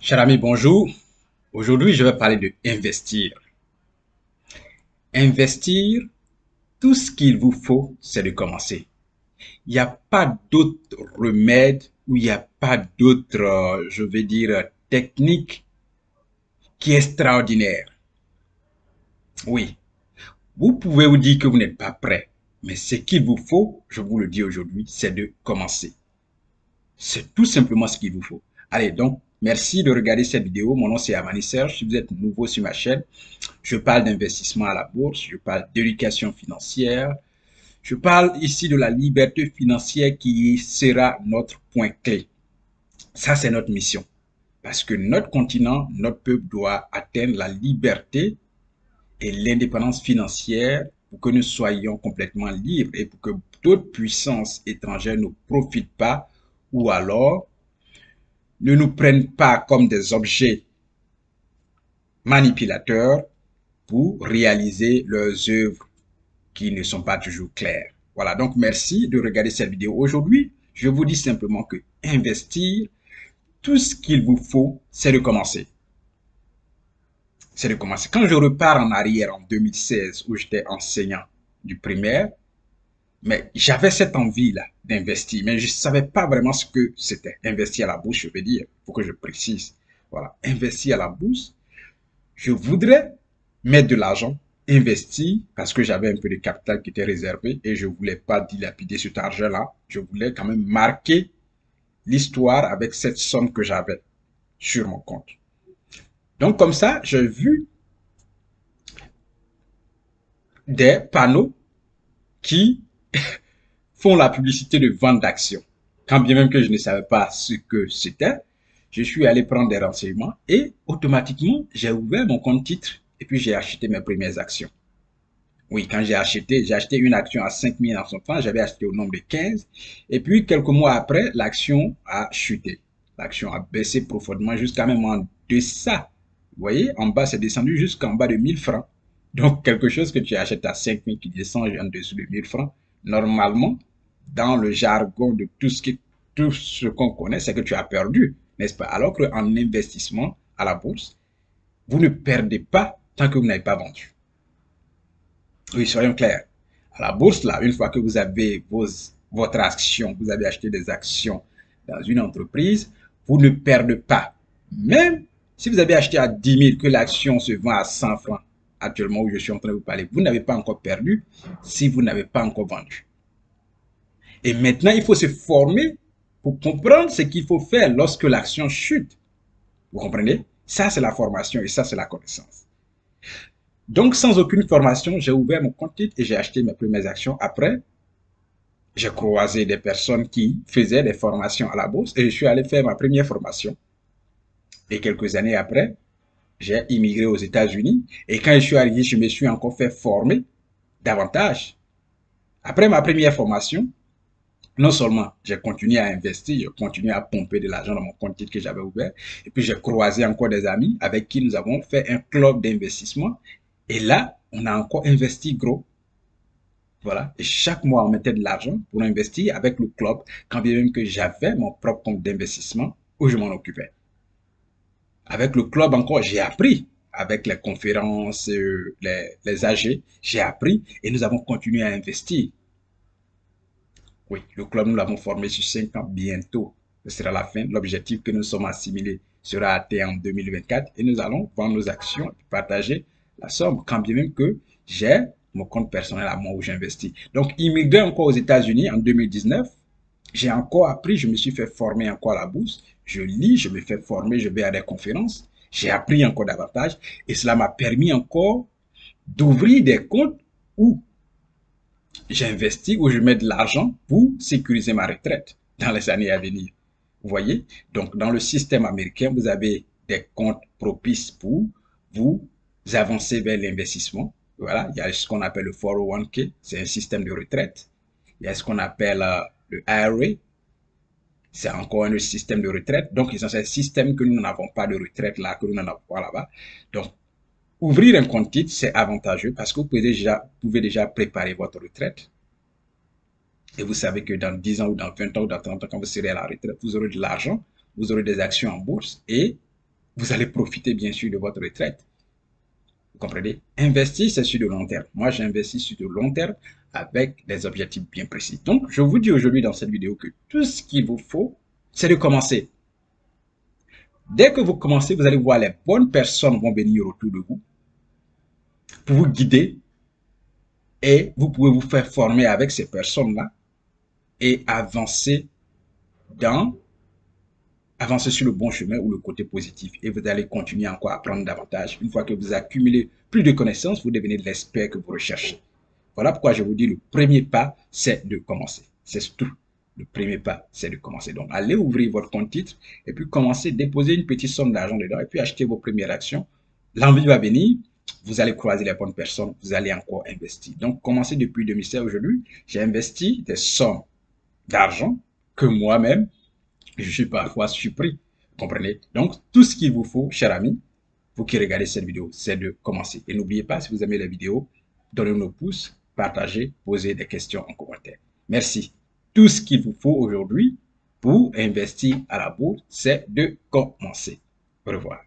Cher ami, bonjour. Aujourd'hui, je vais parler de investir. Investir, tout ce qu'il vous faut, c'est de commencer. Il n'y a pas d'autre remède ou il n'y a pas d'autre, je vais dire, technique qui est extraordinaire. Oui, vous pouvez vous dire que vous n'êtes pas prêt, mais ce qu'il vous faut, je vous le dis aujourd'hui, c'est de commencer. C'est tout simplement ce qu'il vous faut. Allez, donc, merci de regarder cette vidéo. Mon nom, c'est Amani Serge. Si vous êtes nouveau sur ma chaîne, je parle d'investissement à la bourse, je parle d'éducation financière, je parle ici de la liberté financière qui sera notre point clé. Ça, c'est notre mission. Parce que notre continent, notre peuple doit atteindre la liberté et l'indépendance financière pour que nous soyons complètement libres et pour que d'autres puissances étrangères ne profitent pas ou alors ne nous prennent pas comme des objets manipulateurs pour réaliser leurs œuvres qui ne sont pas toujours claires. Voilà, donc merci de regarder cette vidéo. Aujourd'hui, je vous dis simplement que investir, tout ce qu'il vous faut, c'est de commencer. C'est de commencer. Quand je repars en arrière en 2016, où j'étais enseignant du primaire, mais j'avais cette envie-là d'investir, mais je ne savais pas vraiment ce que c'était. Investir à la bourse, je veux dire, pour que je précise. Voilà, investir à la bourse, je voudrais mettre de l'argent, investir, parce que j'avais un peu de capital qui était réservé et je ne voulais pas dilapider cet argent-là. Je voulais quand même marquer l'histoire avec cette somme que j'avais sur mon compte. Donc comme ça, j'ai vu des panneaux qui font la publicité de vente d'actions. Quand bien même que je ne savais pas ce que c'était, je suis allé prendre des renseignements et automatiquement, j'ai ouvert mon compte titre et puis j'ai acheté mes premières actions. Oui, quand j'ai acheté une action à 5 000 en son temps, j'avais acheté au nombre de 15. Et puis, quelques mois après, l'action a chuté. L'action a baissé profondément jusqu'à même en deçà. Vous voyez, en bas, c'est descendu jusqu'en bas de 1 000 francs. Donc, quelque chose que tu achètes à 5 000 qui descend en dessous de 1 000 francs, normalement, dans le jargon de tout ce qu'on connaît, c'est que tu as perdu, n'est-ce pas? Alors qu'en investissement à la bourse, vous ne perdez pas tant que vous n'avez pas vendu. Oui, soyons clairs. À la bourse, là, une fois que vous avez votre action, vous avez acheté des actions dans une entreprise, vous ne perdez pas. Même si vous avez acheté à 10 000, que l'action se vend à 100 francs, actuellement où je suis en train de vous parler, vous n'avez pas encore perdu si vous n'avez pas encore vendu. Et maintenant, il faut se former pour comprendre ce qu'il faut faire lorsque l'action chute. Vous comprenez? Ça, c'est la formation et ça, c'est la connaissance. Donc, sans aucune formation, j'ai ouvert mon compte titre et j'ai acheté mes premières actions. Après, j'ai croisé des personnes qui faisaient des formations à la bourse et je suis allé faire ma première formation. Et quelques années après, j'ai immigré aux États-Unis. Et quand je suis arrivé, je me suis encore fait former davantage. Après ma première formation, non seulement j'ai continué à investir, j'ai continué à pomper de l'argent dans mon compte titre que j'avais ouvert, et puis j'ai croisé encore des amis avec qui nous avons fait un club d'investissement. Et là, on a encore investi gros. Voilà. Et chaque mois, on mettait de l'argent pour investir avec le club, quand bien même que j'avais mon propre compte d'investissement où je m'en occupais. Avec le club encore, j'ai appris. Avec les conférences, les AG, j'ai appris et nous avons continué à investir. Oui, le club, nous l'avons formé sur 5 ans bientôt. Ce sera la fin. L'objectif que nous sommes assimilés sera atteint en 2024 et nous allons vendre nos actions et partager la somme, quand bien même que j'ai mon compte personnel à moi où j'investis. Donc, immigré encore aux États-Unis en 2019, j'ai encore appris, je me suis fait former encore à la bourse. Je lis, je me fais former, je vais à des conférences. J'ai appris encore davantage et cela m'a permis encore d'ouvrir des comptes où j'investis ou je mets de l'argent pour sécuriser ma retraite dans les années à venir. Vous voyez? Donc, dans le système américain, vous avez des comptes propices pour vous avancer vers l'investissement. Voilà, il y a ce qu'on appelle le 401k, c'est un système de retraite. Il y a ce qu'on appelle le IRA, c'est encore un système de retraite. Donc, c'est un système que nous n'avons pas de retraite là, que nous n'en avons pas là-bas. Donc, ouvrir un compte titre, c'est avantageux parce que vous pouvez déjà préparer votre retraite. Et vous savez que dans 10 ans ou dans 20 ans ou dans 30 ans, quand vous serez à la retraite, vous aurez de l'argent, vous aurez des actions en bourse et vous allez profiter bien sûr de votre retraite. Vous comprenez? Investir, c'est sur le long terme. Moi, j'investis sur le long terme avec des objectifs bien précis. Donc, je vous dis aujourd'hui dans cette vidéo que tout ce qu'il vous faut, c'est de commencer. Dès que vous commencez, vous allez voir les bonnes personnes vont venir autour de vous pour vous guider et vous pouvez vous faire former avec ces personnes-là et avancer sur le bon chemin ou le côté positif. Et vous allez continuer encore à apprendre davantage. Une fois que vous accumulez plus de connaissances, vous devenez l'expert que vous recherchez. Voilà pourquoi je vous dis le premier pas, c'est de commencer. C'est tout. Le premier pas, c'est de commencer. Donc, allez ouvrir votre compte titre et puis commencez, déposer une petite somme d'argent dedans et puis acheter vos premières actions. L'envie va venir. Vous allez croiser les bonnes personnes. Vous allez encore investir. Donc, commencez depuis 2016 aujourd'hui. J'ai investi des sommes d'argent que moi-même, je suis parfois surpris. Comprenez? Donc, tout ce qu'il vous faut, cher ami, vous qui regardez cette vidéo, c'est de commencer. Et n'oubliez pas, si vous aimez la vidéo, donnez-nous un pouce, partagez, posez des questions en commentaire. Merci. Tout ce qu'il vous faut aujourd'hui pour investir à la bourse, c'est de commencer. Au revoir.